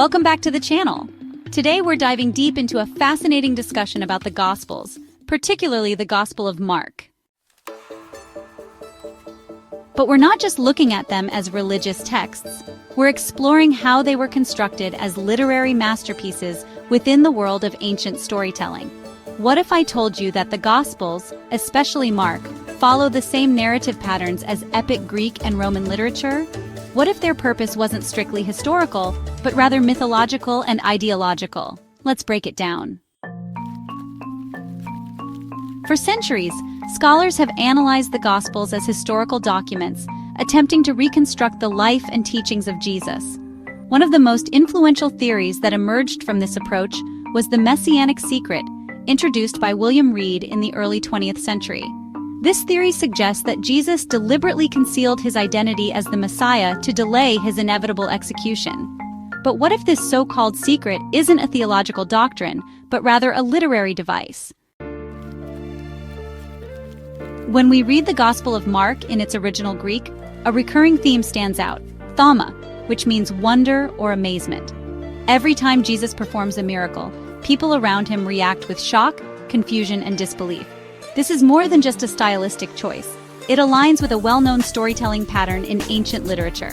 Welcome back to the channel. Today we're diving deep into a fascinating discussion about the Gospels, particularly the Gospel of Mark. But we're not just looking at them as religious texts. We're exploring how they were constructed as literary masterpieces within the world of ancient storytelling. What if I told you that the Gospels, especially Mark, follow the same narrative patterns as epic Greek and Roman literature? What if their purpose wasn't strictly historical, but rather mythological and ideological? Let's break it down. For centuries, scholars have analyzed the Gospels as historical documents, attempting to reconstruct the life and teachings of Jesus. One of the most influential theories that emerged from this approach was the Messianic Secret, introduced by William Reed in the early 20th century. This theory suggests that Jesus deliberately concealed his identity as the Messiah to delay his inevitable execution. But what if this so-called secret isn't a theological doctrine, but rather a literary device? When we read the Gospel of Mark in its original Greek, a recurring theme stands out: Thauma, which means wonder or amazement. Every time Jesus performs a miracle, people around him react with shock, confusion, and disbelief. This is more than just a stylistic choice. It aligns with a well-known storytelling pattern in ancient literature.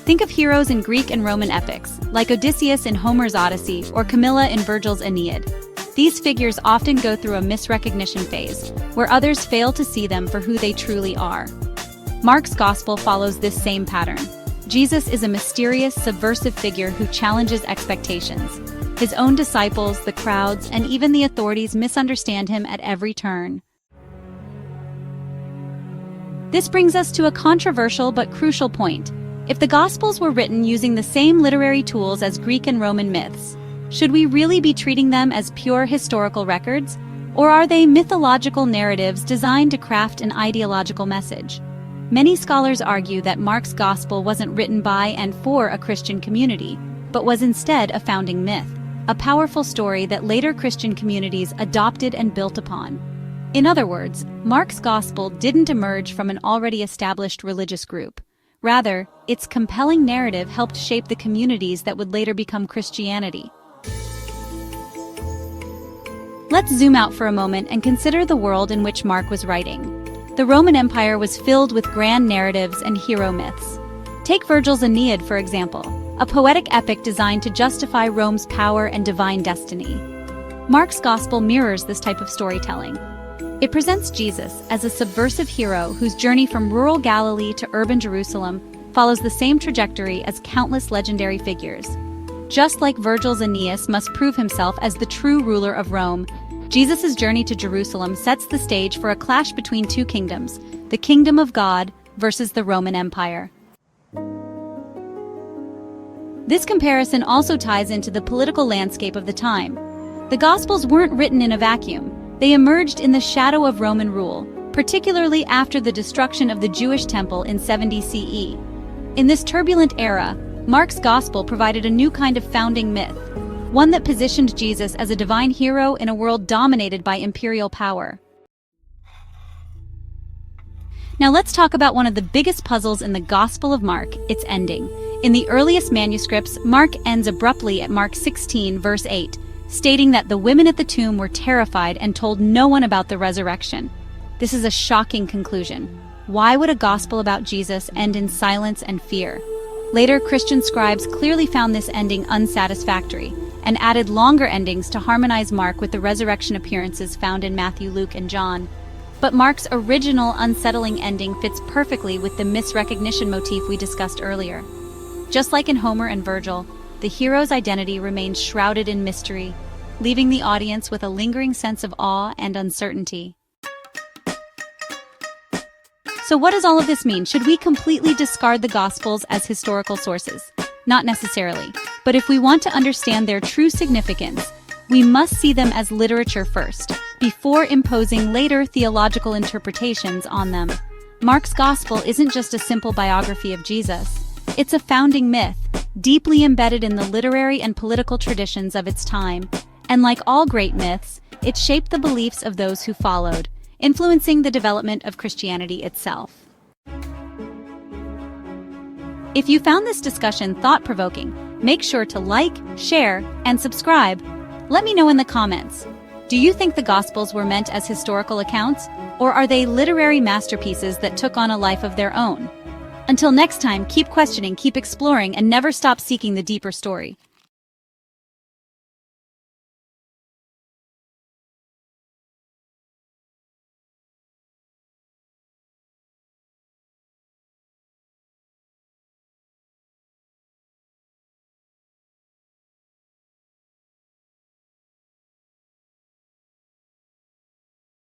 Think of heroes in Greek and Roman epics, like Odysseus in Homer's Odyssey or Camilla in Virgil's Aeneid. These figures often go through a misrecognition phase, where others fail to see them for who they truly are. Mark's Gospel follows this same pattern. Jesus is a mysterious, subversive figure who challenges expectations. His own disciples, the crowds, and even the authorities misunderstand him at every turn. This brings us to a controversial but crucial point. If the Gospels were written using the same literary tools as Greek and Roman myths, should we really be treating them as pure historical records? Or are they mythological narratives designed to craft an ideological message? Many scholars argue that Mark's Gospel wasn't written by and for a Christian community, but was instead a founding myth, a powerful story that later Christian communities adopted and built upon. In other words, Mark's Gospel didn't emerge from an already established religious group. Rather, its compelling narrative helped shape the communities that would later become Christianity. Let's zoom out for a moment and consider the world in which Mark was writing. The Roman Empire was filled with grand narratives and hero myths. Take Virgil's Aeneid, for example, a poetic epic designed to justify Rome's power and divine destiny. Mark's Gospel mirrors this type of storytelling. It presents Jesus as a subversive hero whose journey from rural Galilee to urban Jerusalem follows the same trajectory as countless legendary figures. Just like Virgil's Aeneas must prove himself as the true ruler of Rome, Jesus' journey to Jerusalem sets the stage for a clash between two kingdoms, the kingdom of God versus the Roman Empire. This comparison also ties into the political landscape of the time. The Gospels weren't written in a vacuum. They emerged in the shadow of Roman rule, particularly after the destruction of the Jewish temple in 70 CE. In this turbulent era, Mark's Gospel provided a new kind of founding myth, one that positioned Jesus as a divine hero in a world dominated by imperial power. Now let's talk about one of the biggest puzzles in the Gospel of Mark, its ending. In the earliest manuscripts, Mark ends abruptly at Mark 16, verse 8, stating that the women at the tomb were terrified and told no one about the resurrection. This is a shocking conclusion. Why would a gospel about Jesus end in silence and fear? Later, Christian scribes clearly found this ending unsatisfactory and added longer endings to harmonize Mark with the resurrection appearances found in Matthew, Luke, and John. But Mark's original unsettling ending fits perfectly with the misrecognition motif we discussed earlier. Just like in Homer and Virgil, the hero's identity remains shrouded in mystery, leaving the audience with a lingering sense of awe and uncertainty. So what does all of this mean? Should we completely discard the Gospels as historical sources? Not necessarily. But if we want to understand their true significance, we must see them as literature first, before imposing later theological interpretations on them. Mark's Gospel isn't just a simple biography of Jesus. It's a founding myth, deeply embedded in the literary and political traditions of its time. And like all great myths, it shaped the beliefs of those who followed, influencing the development of Christianity itself. If you found this discussion thought-provoking, Make sure to like, share, and subscribe. Let me know in the comments. Do you think the Gospels were meant as historical accounts, or are they literary masterpieces that took on a life of their own? Until next time, keep questioning, keep exploring, and never stop seeking the deeper story.